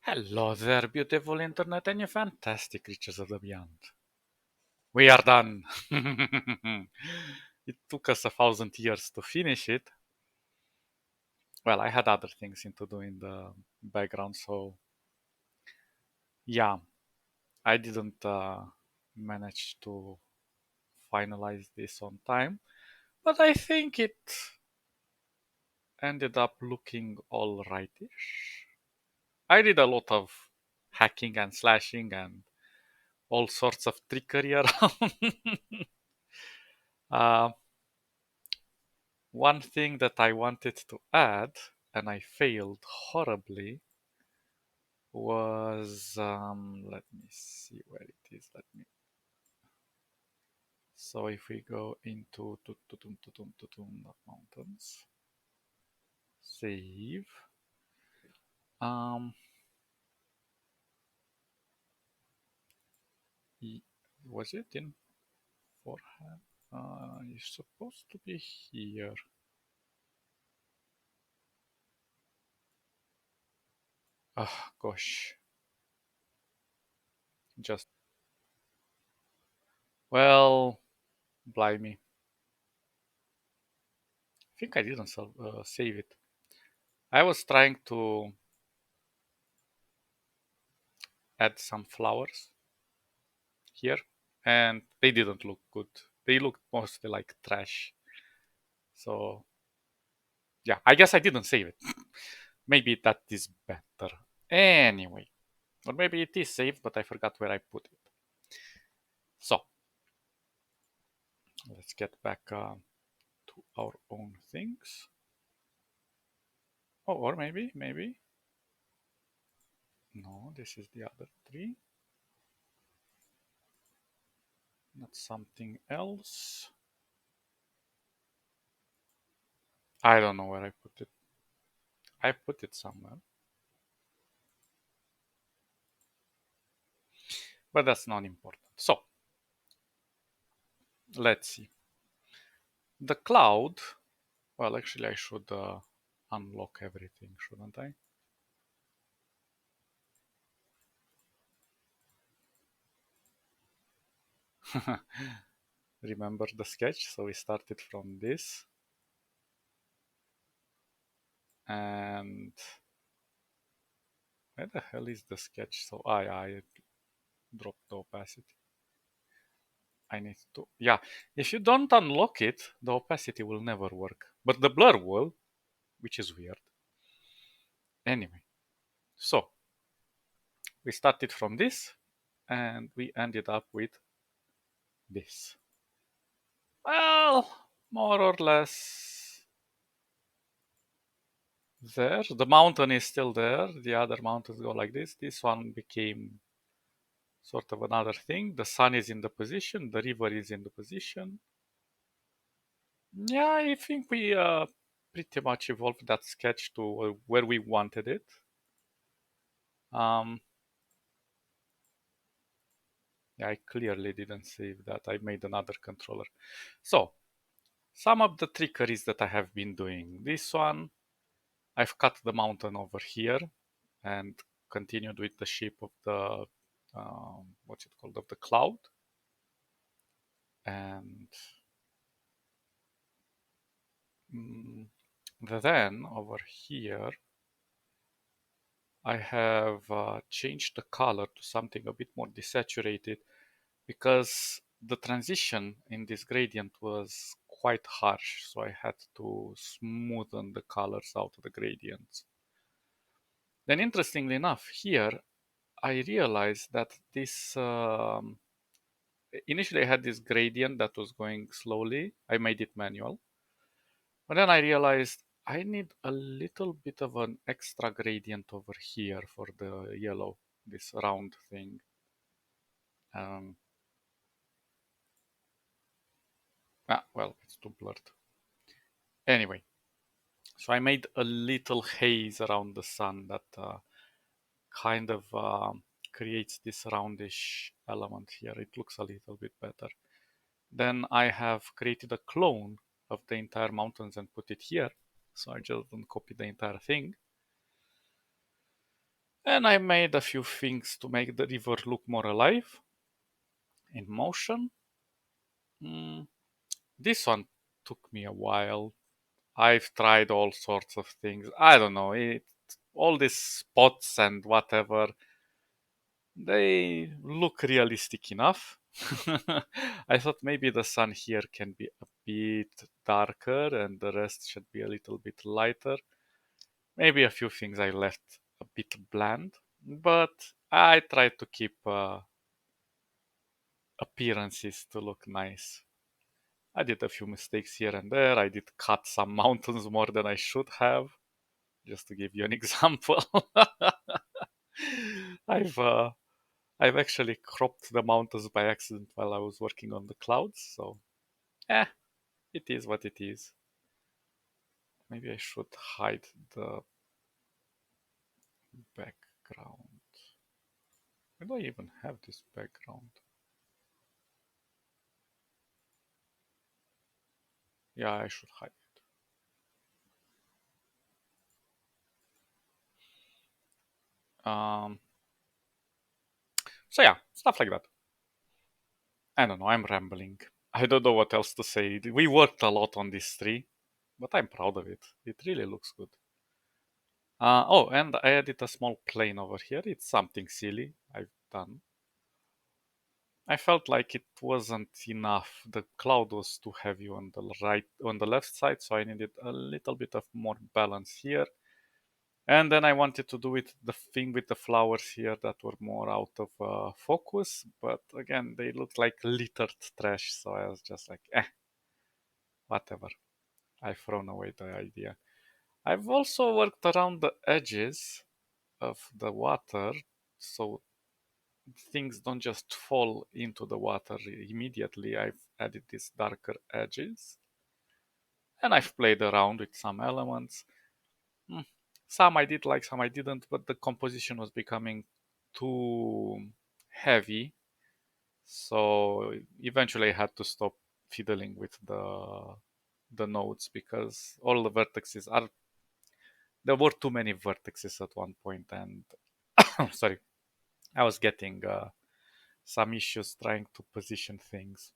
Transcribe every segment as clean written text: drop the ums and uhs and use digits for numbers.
Hello there, beautiful internet and you fantastic creatures of the beyond. We are done. It took us 1,000 years to finish it. Well, I had other things to do in the background, so yeah, I didn't manage to finalize this on time, but I think it ended up looking all rightish. I did a lot of hacking and slashing and all sorts of trickery around. uh, One thing that I wanted to add, and I failed horribly, was let me see where it is. So if we go into mountains, save. Um, was it in forehand? It's supposed to be here. Ah, gosh. Just well, blimey. I think I didn't save it. I was trying to add some flowers here, and they didn't look good. They looked mostly like trash. So yeah, I guess I didn't save it. Maybe that is better. Anyway, or maybe it is saved, but I forgot where I put it. So let's get back to our own things. Oh, or maybe. No, this is the other tree. Not something else. I don't know where I put it. I put it somewhere. But that's not important. So let's see. The cloud. Well, actually, I should unlock everything, shouldn't I? Remember the sketch? So we started from this. And where the hell is the sketch? So I dropped the opacity. I need to, yeah. If you don't unlock it, the opacity will never work. But the blur will, which is weird. Anyway, so we started from this and we ended up with this. Well, more or less there. The mountain is still there. The other mountains go like this. This one became sort of another thing. The sun is in the position. The river is in the position. Yeah, I think we pretty much evolved that sketch to where we wanted it. Um, yeah, I clearly didn't save that. I made another controller. So, some of the trickeries that I have been doing. This one, I've cut the mountain over here and continued with the shape of the what's it called, of the cloud. And then over here I have changed the color to something a bit more desaturated because the transition in this gradient was quite harsh, so I had to smoothen the colors out of the gradients. Then interestingly enough, here I realized that this initially I had this gradient that was going slowly. I made it manual. But then I realized I need a little bit of an extra gradient over here for the yellow, this round thing. Um, well, it's too blurred. Anyway, so I made a little haze around the sun that kind of creates this roundish element here. It looks a little bit better. Then I have created a clone of the entire mountains and put it here. So I just don't copy the entire thing. And I made a few things to make the river look more alive in motion. Mm, this one took me a while. I've tried all sorts of things. I don't know. All these spots and whatever, they look realistic enough. I thought maybe the sun here can be a bit darker and the rest should be a little bit lighter. Maybe a few things I left a bit bland, but I tried to keep appearances to look nice. I did a few mistakes here and there. I did cut some mountains more than I should have, just to give you an example. I've uh, I've actually cropped the mountains by accident while I was working on the clouds, so eh, it is what it is. Maybe I should hide the background. Where do I even have this background? Yeah, I should hide it. So yeah, stuff like that. I don't know, I'm rambling. I don't know what else to say. We worked a lot on this tree, but I'm proud of it. It really looks good. Oh, and I added a small plane over here. It's something silly I've done. I felt like it wasn't enough. The cloud was too heavy on the on the left side, so I needed a little bit of more balance here. And then I wanted to do it the thing with the flowers here that were more out of focus, but again they looked like littered trash, so I was just like, whatever. I've thrown away the idea. I've also worked around the edges of the water, so things don't just fall into the water immediately. I've added these darker edges and I've played around with some elements. Mm, Some I did like, some I didn't, but the composition was becoming too heavy. So eventually I had to stop fiddling with the nodes because all the vertices are there were too many vertices at one point and sorry, I was getting some issues trying to position things.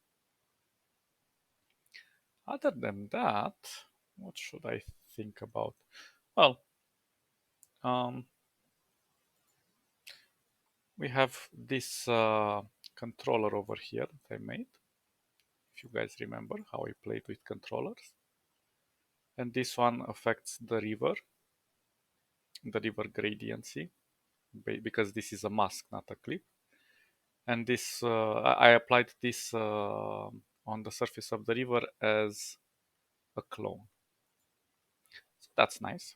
Other than that, what should I think about? Well, um, we have this controller over here that I made. If you guys remember how I played with controllers. And this one affects the river gradiency, because this is a mask, not a clip. And this, I applied this on the surface of the river as a clone. So that's nice.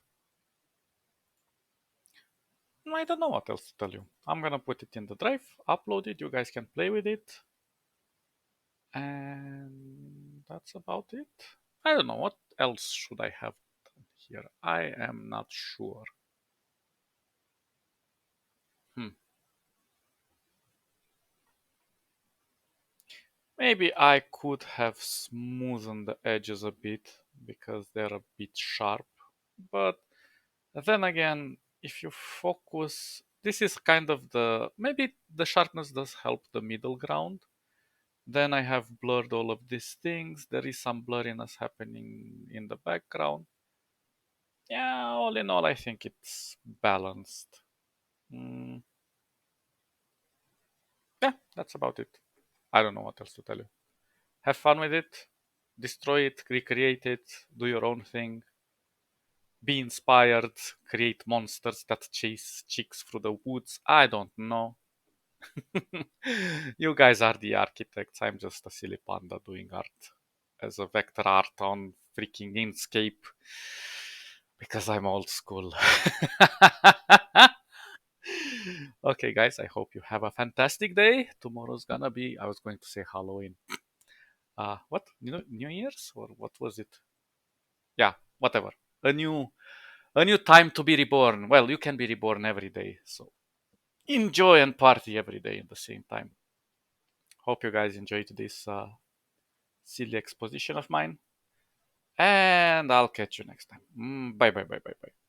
I don't know what else to tell you. I'm gonna put it in the drive, upload it, you guys can play with it. And that's about it. I don't know, what else should I have done here? I am not sure. Hmm. Maybe I could have smoothened the edges a bit because they're a bit sharp. But then again, if you focus, this is kind of maybe the sharpness does help the middle ground. Then I have blurred all of these things. There is some blurriness happening in the background. Yeah, all in all, I think it's balanced. Mm, yeah, that's about it. I don't know what else to tell you. Have fun with it. Destroy it, recreate it, do your own thing. Be inspired, create monsters that chase chicks through the woods. I don't know. You guys are the architects. I'm just a silly panda doing art as a vector art on freaking Inkscape because I'm old school. Okay, guys, I hope you have a fantastic day. Tomorrow's gonna be, I was going to say Halloween. What? New Year's? Or what was it? Yeah, whatever. A new time to be reborn. Well, you can be reborn every day. So enjoy and party every day at the same time. Hope you guys enjoyed this silly exposition of mine. And I'll catch you next time. Bye bye bye bye bye.